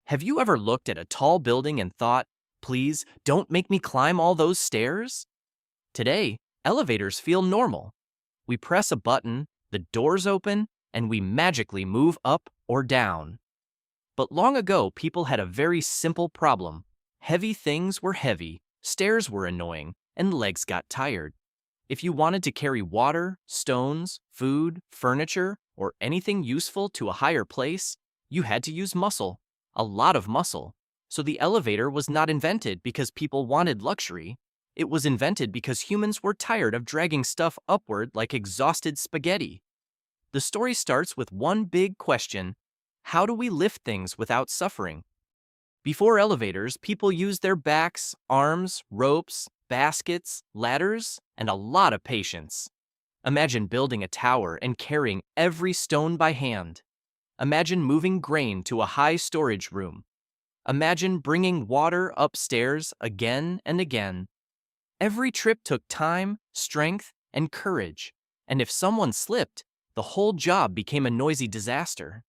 Have you ever looked at a tall building and thought, please don't make me climb all those stairs? Today, elevators feel normal. We press a button, the doors open, and we magically move up or down. But long ago, people had a very simple problem. Heavy things were heavy, stairs were annoying, and legs got tired. If you wanted to carry water, stones, food, furniture, or anything useful to a higher place, you had to use muscle, a lot of muscle. So the elevator was not invented because people wanted luxury. It was invented because humans were tired of dragging stuff upward like exhausted spaghetti. The story starts with one big question: how do we lift things without suffering? Before elevators, people used their backs, arms, ropes, baskets, ladders, and a lot of patience. Imagine building a tower and carrying every stone by hand. Imagine moving grain to a high storage room. Imagine bringing water upstairs again and again. Every trip took time, strength, and courage. And if someone slipped, the whole job became a noisy disaster.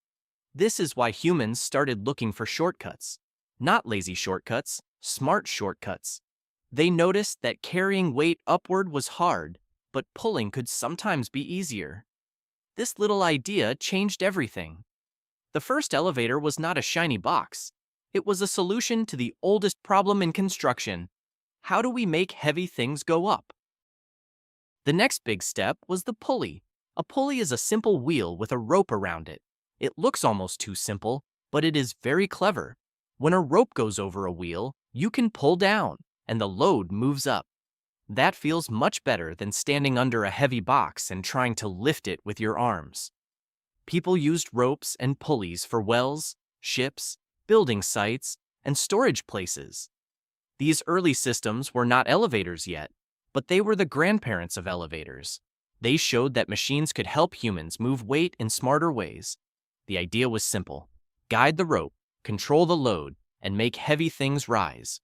This is why humans started looking for shortcuts. Not lazy shortcuts, smart shortcuts. They noticed that carrying weight upward was hard, but pulling could sometimes be easier. This little idea changed everything. The first elevator was not a shiny box. It was a solution to the oldest problem in construction. How do we make heavy things go up? The next big step was the pulley. A pulley is a simple wheel with a rope around it. It looks almost too simple, but it is very clever. When a rope goes over a wheel, you can pull down, and the load moves up. That feels much better than standing under a heavy box and trying to lift it with your arms. People used ropes and pulleys for wells, ships, building sites, and storage places. These early systems were not elevators yet, but they were the grandparents of elevators. They showed that machines could help humans move weight in smarter ways. The idea was simple: guide the rope, control the load, and make heavy things rise.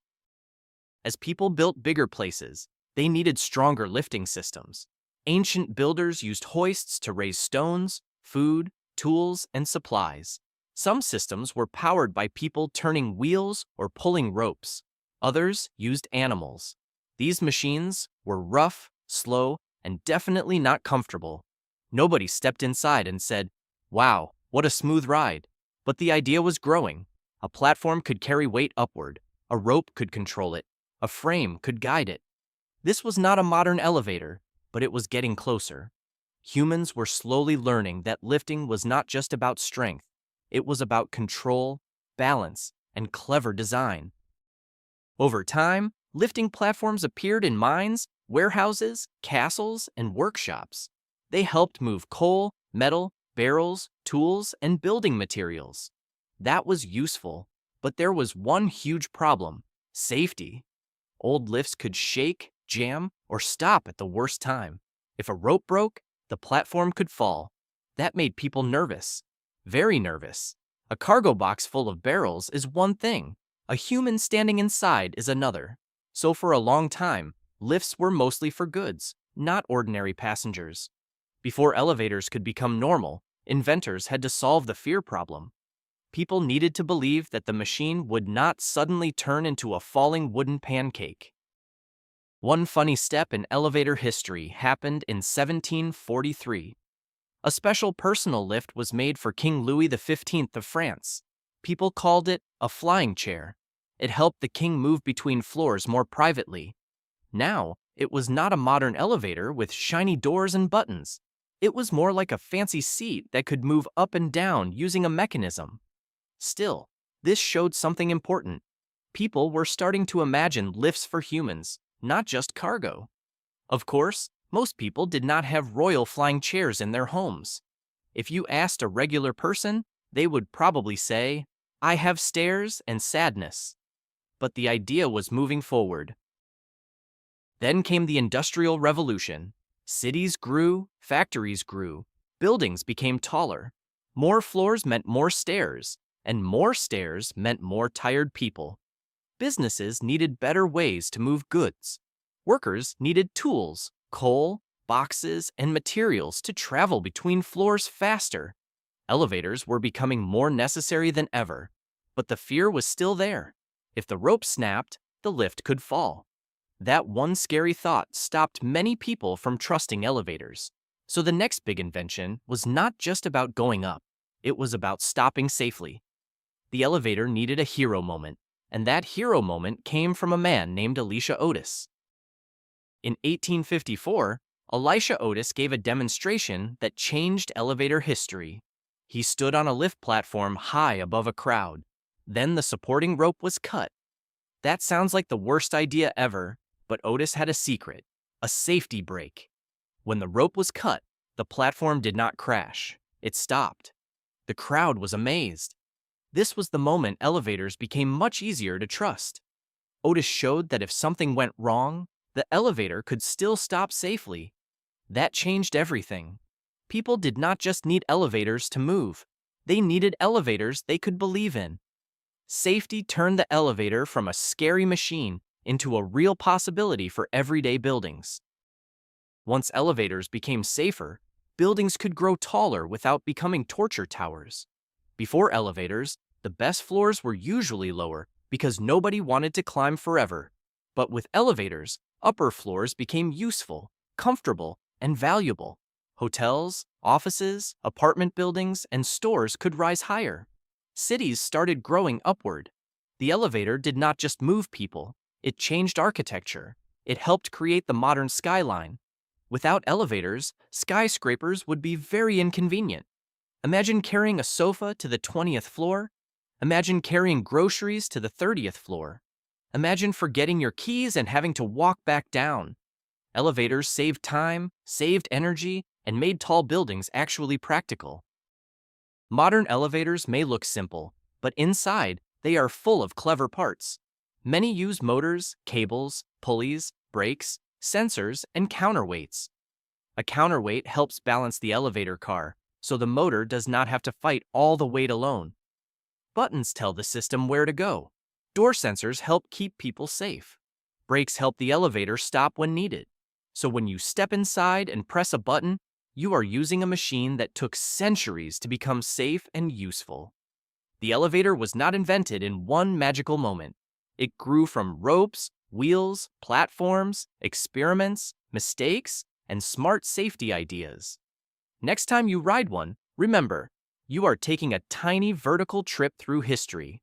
As people built bigger places, they needed stronger lifting systems. Ancient builders used hoists to raise stones, food, tools, and supplies. Some systems were powered by people turning wheels or pulling ropes. Others used animals. These machines were rough, slow, and definitely not comfortable. Nobody stepped inside and said, "Wow, what a smooth ride." But the idea was growing. A platform could carry weight upward. A rope could control it. A frame could guide it. This was not a modern elevator, but it was getting closer. Humans were slowly learning that lifting was not just about strength. It was about control, balance, and clever design. Over time, lifting platforms appeared in mines, warehouses, castles, and workshops. They helped move coal, metal, barrels, tools, and building materials. That was useful, but there was one huge problem: safety. Old lifts could shake, jam, or stop at the worst time. If a rope broke, the platform could fall. That made people nervous, very nervous. A cargo box full of barrels is one thing. A human standing inside is another. So for a long time, lifts were mostly for goods, not ordinary passengers. Before elevators could become normal, inventors had to solve the fear problem. People needed to believe that the machine would not suddenly turn into a falling wooden pancake. One funny step in elevator history happened in 1743. A special personal lift was made for King Louis XV of France. People called it a flying chair. It helped the king move between floors more privately. Now, it was not a modern elevator with shiny doors and buttons. It was more like a fancy seat that could move up and down using a mechanism. Still, this showed something important. People were starting to imagine lifts for humans, not just cargo. Of course, most people did not have royal flying chairs in their homes. If you asked a regular person, they would probably say, "I have stairs and sadness." But the idea was moving forward. Then came the Industrial Revolution. Cities grew, factories grew, buildings became taller. More floors meant more stairs, and more stairs meant more tired people. Businesses needed better ways to move goods. Workers needed tools, coal, boxes, and materials to travel between floors faster. Elevators were becoming more necessary than ever. But the fear was still there. If the rope snapped, the lift could fall. That one scary thought stopped many people from trusting elevators. So the next big invention was not just about going up, it was about stopping safely. The elevator needed a hero moment, and that hero moment came from a man named Elisha Otis. In 1854, Elisha Otis gave a demonstration that changed elevator history. He stood on a lift platform high above a crowd. Then the supporting rope was cut. That sounds like the worst idea ever, but Otis had a secret, a safety brake. When the rope was cut, the platform did not crash. It stopped. The crowd was amazed. This was the moment elevators became much easier to trust. Otis showed that if something went wrong, the elevator could still stop safely. That changed everything. People did not just need elevators to move. They needed elevators they could believe in. Safety turned the elevator from a scary machine into a real possibility for everyday buildings. Once elevators became safer, buildings could grow taller without becoming torture towers. Before elevators, the best floors were usually lower because nobody wanted to climb forever. But with elevators, upper floors became useful, comfortable, and valuable. Hotels, offices, apartment buildings, and stores could rise higher. Cities started growing upward. The elevator did not just move people, it changed architecture. It helped create the modern skyline. Without elevators, skyscrapers would be very inconvenient. Imagine carrying a sofa to the 20th floor. Imagine carrying groceries to the 30th floor. Imagine forgetting your keys and having to walk back down. Elevators saved time, saved energy, and made tall buildings actually practical. Modern elevators may look simple, but inside, they are full of clever parts. Many use motors, cables, pulleys, brakes, sensors, and counterweights. A counterweight helps balance the elevator car, so the motor does not have to fight all the weight alone. Buttons tell the system where to go. Door sensors help keep people safe. Brakes help the elevator stop when needed. So when you step inside and press a button, you are using a machine that took centuries to become safe and useful. The elevator was not invented in one magical moment. It grew from ropes, wheels, platforms, experiments, mistakes, and smart safety ideas. Next time you ride one, remember, you are taking a tiny vertical trip through history.